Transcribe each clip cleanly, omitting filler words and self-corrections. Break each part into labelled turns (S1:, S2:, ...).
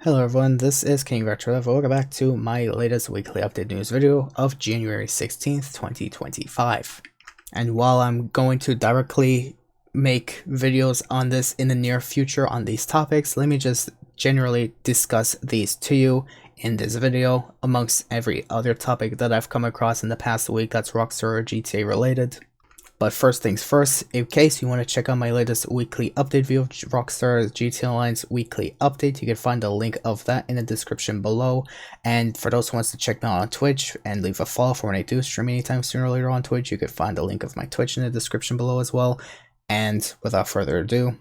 S1: Hello everyone, this is King Retro. Welcome back to my latest weekly update news video of January 16th, 2025. And while I'm going to directly make videos on this in the near future on these topics, let me just generally discuss these to you in this video amongst every other topic that I've come across in the past week that's Rockstar or GTA related. But first things first, in case you want to check out my latest weekly update video of Rockstar's GTA Online's weekly update, you can find the link of that in the description below. And for those who wants to check me out on Twitch and leave a follow for when I do stream anytime sooner or later on Twitch, you can find the link of my Twitch in the description below as well. And without further ado,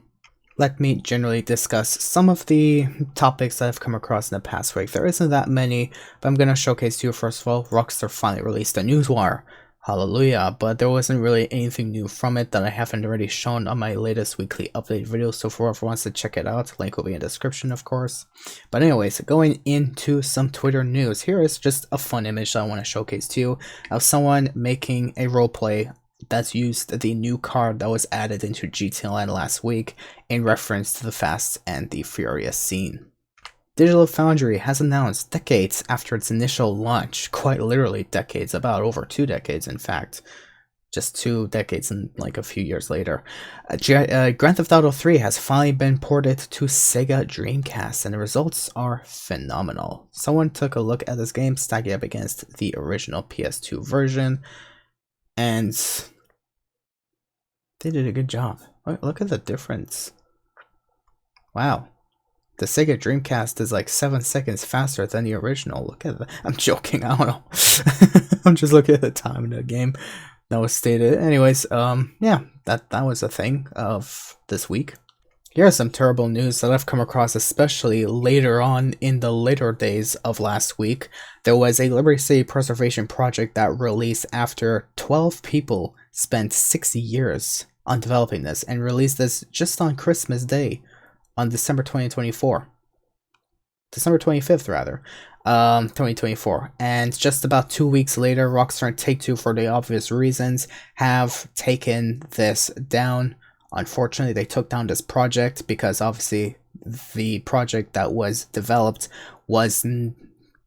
S1: let me generally discuss some of the topics that I've come across in the past week. There isn't that many, but I'm going to showcase to you first of all, Rockstar finally released a newswire. Hallelujah, but there wasn't really anything new from it that I haven't already shown on my latest weekly update video, so for whoever wants to check it out, link will be in the description of course. But anyways, going into some Twitter news, here is just a fun image that I want to showcase to you of someone making a roleplay that's used the new card that was added into GTA Online last week in reference to the Fast and the Furious scene. Digital Foundry has announced decades after its initial launch, quite literally decades, about over 2 decades in fact, just 2 decades and like a few years later, Grand Theft Auto 3 has finally been ported to Sega Dreamcast and the results are phenomenal. Someone took a look at this game, stacking it up against the original PS2 version, and they did a good job. Look at the difference. Wow. The Sega Dreamcast is like 7 seconds faster than the original. Look at that. I'm joking. I don't know. I'm just looking at the time in the game that was stated. Anyways, yeah, that was a thing of this week. Here's some terrible news that I've come across, especially later on in the later days of last week. There was a Liberty City preservation project that released after 12 people spent 6 years on developing this and released this just on Christmas Day. On December 25th rather, 2024, and just about 2 weeks later, Rockstar and Take-Two, for the obvious reasons, have taken this down. Unfortunately, they took down this project because obviously the project that was developed was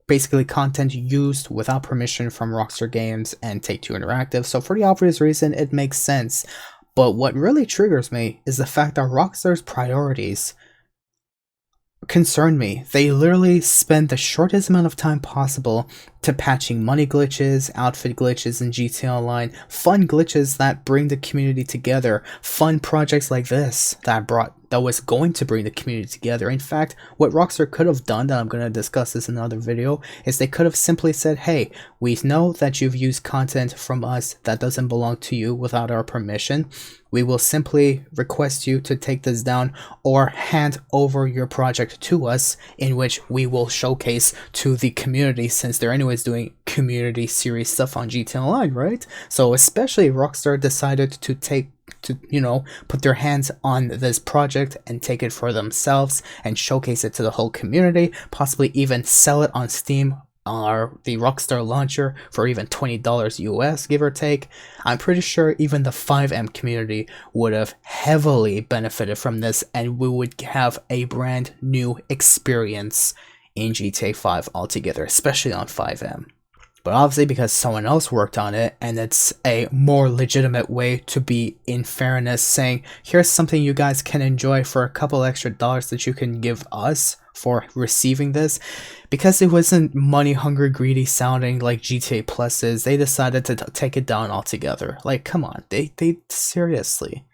S1: basically content used without permission from Rockstar Games and Take-Two Interactive, so for the obvious reason, it makes sense. But what really triggers me is the fact that Rockstar's priorities concern me. They literally spend the shortest amount of time possible to patching money glitches, outfit glitches in GTA Online, fun glitches that bring the community together, fun projects like this that was going to bring the community together. In fact, what Rockstar could have done, that I'm going to discuss this in another video, is they could have simply said, hey, we know that you've used content from us that doesn't belong to you without our permission. We will simply request you to take this down or hand over your project to us, in which we will showcase to the community, since they're anyways doing community series stuff on GTA Online, right? So especially Rockstar decided to put their hands on this project and take it for themselves and showcase it to the whole community, possibly even sell it on Steam or the Rockstar launcher for even $20 US, give or take. I'm pretty sure even the 5M community would have heavily benefited from this, and we would have a brand new experience in GTA 5 altogether, especially on 5M. But obviously, because someone else worked on it, and it's a more legitimate way to be, in fairness, saying, here's something you guys can enjoy for a couple extra dollars that you can give us for receiving this. Because it wasn't money hungry, greedy sounding like GTA Plus is, they decided to take it down altogether. Like, come on, they seriously.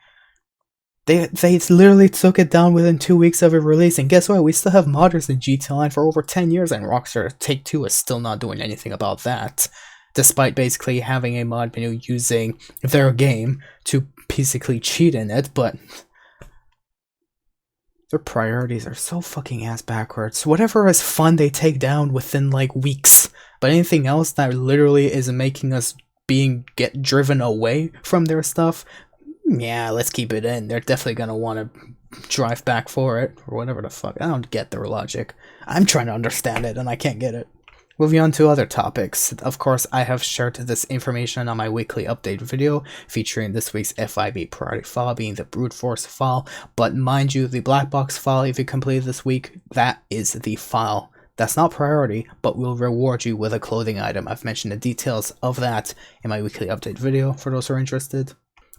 S1: They literally took it down within 2 weeks of it release, and guess what? We still have modders in GTA Online for over 10 years, and Rockstar Take-Two is still not doing anything about that, despite basically having a mod menu using their game to basically cheat in it. But their priorities are so fucking ass backwards. Whatever is fun, they take down within like weeks, but anything else that literally is making us get driven away from their stuff, yeah, let's keep it in. They're definitely gonna want to drive back for it, or whatever the fuck. I don't get their logic. I'm trying to understand it, and I can't get it. Moving on to other topics. Of course, I have shared this information on my weekly update video featuring this week's FIB priority file being the brute force file, but mind you, the black box file, if you complete this week, that is the file. That's not priority, but will reward you with a clothing item. I've mentioned the details of that in my weekly update video for those who are interested.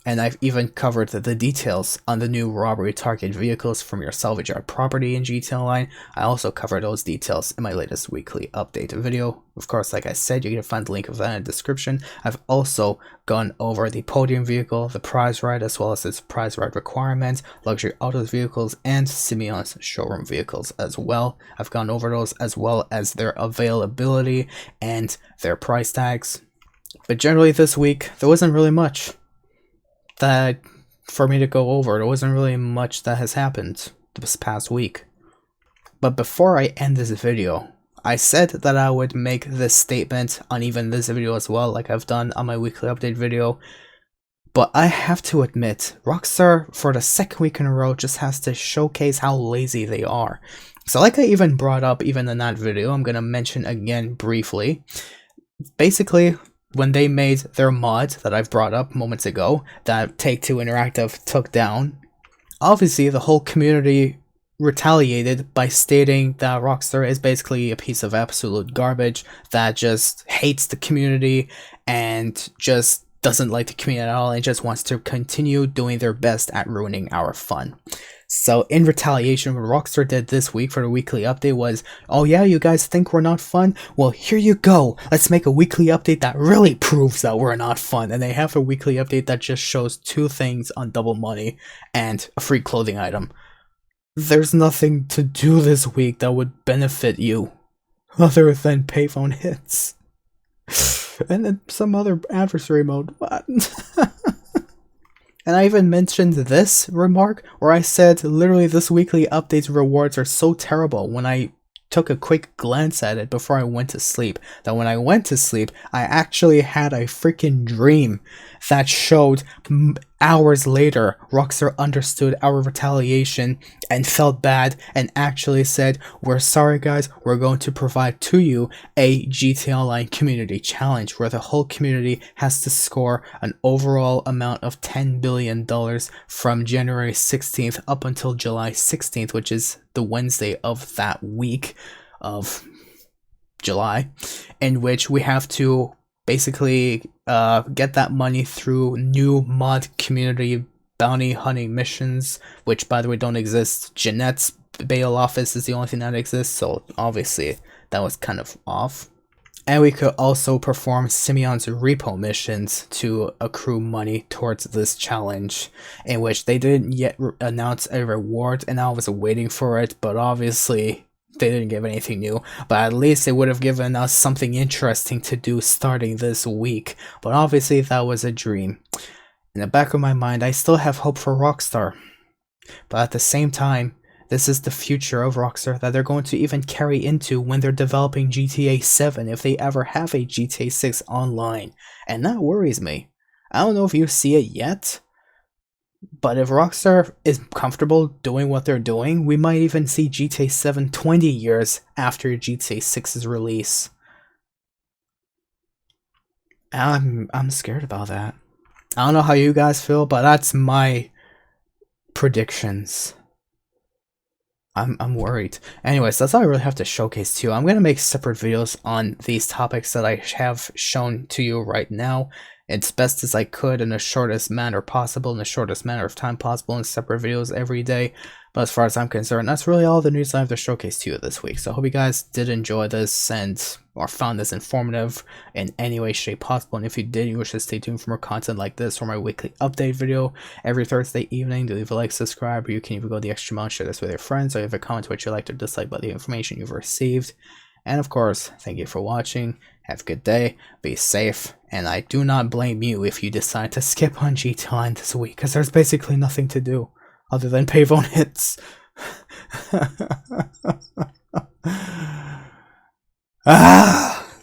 S1: And I've even covered the details on the new robbery target vehicles from your salvage yard property in GTA Online. I also cover those details in my latest weekly update video. Of course, like I said, you can find the link of that in the description. I've also gone over the podium vehicle, the prize ride, as well as its prize ride requirements, luxury autos vehicles, and Simeon's showroom vehicles as well. I've gone over those as well as their availability and their price tags. But generally this week, there wasn't really much that for me to go over. There wasn't really much that has happened this past week. But before I end this video, I said that I would make this statement on even this video as well, like I've done on my weekly update video. But I have to admit, Rockstar for the second week in a row just has to showcase how lazy they are. So like I even brought up even in that video, I'm gonna mention again briefly. Basically, when they made their mod that I've brought up moments ago, that Take-Two Interactive took down, obviously the whole community retaliated by stating that Rockstar is basically a piece of absolute garbage that just hates the community and just doesn't like the community at all and just wants to continue doing their best at ruining our fun. So in retaliation, what Rockstar did this week for the weekly update was, oh yeah, you guys think we're not fun? Well, here you go. Let's make a weekly update that really proves that we're not fun. And they have a weekly update that just shows 2 things on double money and a free clothing item. There's nothing to do this week that would benefit you other than payphone hits. And then some other adversary mode. What? And I even mentioned this remark where I said literally this weekly update's rewards are so terrible when I took a quick glance at it before I went to sleep, that when I went to sleep, I actually had a freaking dream that showed hours later Rockstar understood our retaliation and felt bad and actually said, we're sorry guys, we're going to provide to you a GTA Online community challenge where the whole community has to score an overall amount of $10 billion from January 16th up until July 16th, which is the Wednesday of that week of July, in which we have to basically get that money through new mod community bounty hunting missions, which by the way don't exist. Jeanette's bail office is the only thing that exists, so obviously that was kind of off. And we could also perform Simeon's repo missions to accrue money towards this challenge, in which they didn't yet announce a reward, and I was waiting for it, but obviously they didn't give anything new. But at least they would have given us something interesting to do starting this week. But obviously that was a dream. In the back of my mind, I still have hope for Rockstar. But at the same time, this is the future of Rockstar that they're going to even carry into when they're developing GTA 7, if they ever have a GTA 6 online. And that worries me. I don't know if you see it yet, but if Rockstar is comfortable doing what they're doing, we might even see GTA 7 20 years after GTA 6's release. I'm scared about that. I don't know how you guys feel, but that's my predictions. I'm worried. Anyways, that's all I really have to showcase to you. I'm going to make separate videos on these topics that I have shown to you right now, as best as I could in the shortest manner possible, in the shortest manner of time possible, in separate videos every day. But as far as I'm concerned, that's really all the news I have to showcase to you this week. So I hope you guys did enjoy this and or found this informative in any way, shape possible. And if you did, you wish to stay tuned for more content like this or my weekly update video every Thursday evening, do leave a like, subscribe, or you can even go the extra mile, share this with your friends, or leave a comment what you liked or disliked about the information you've received. And of course, thank you for watching. Have a good day, be safe, and I do not blame you if you decide to skip on GTA Online this week, because there's basically nothing to do other than payphone hits.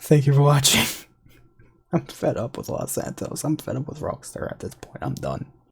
S1: Thank you for watching. I'm fed up with Los Santos. I'm fed up with Rockstar at this point. I'm done.